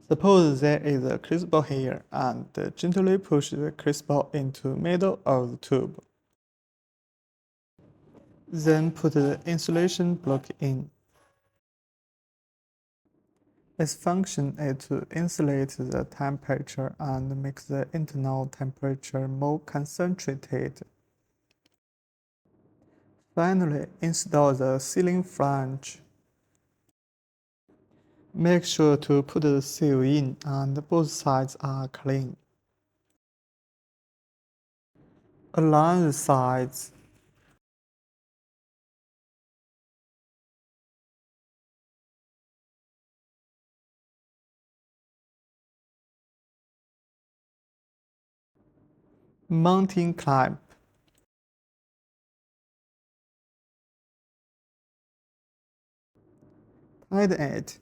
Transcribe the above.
Suppose there is a crucible here, and gently push the crucible into middle of the tube. Then put the insulation block in. Its function is to insulate the temperature and make the internal temperature more concentrated. Finally, install the ceiling flange. Make sure to put the seal in and both sides are clean. Align the sides. Mounting clamp. Tighten it.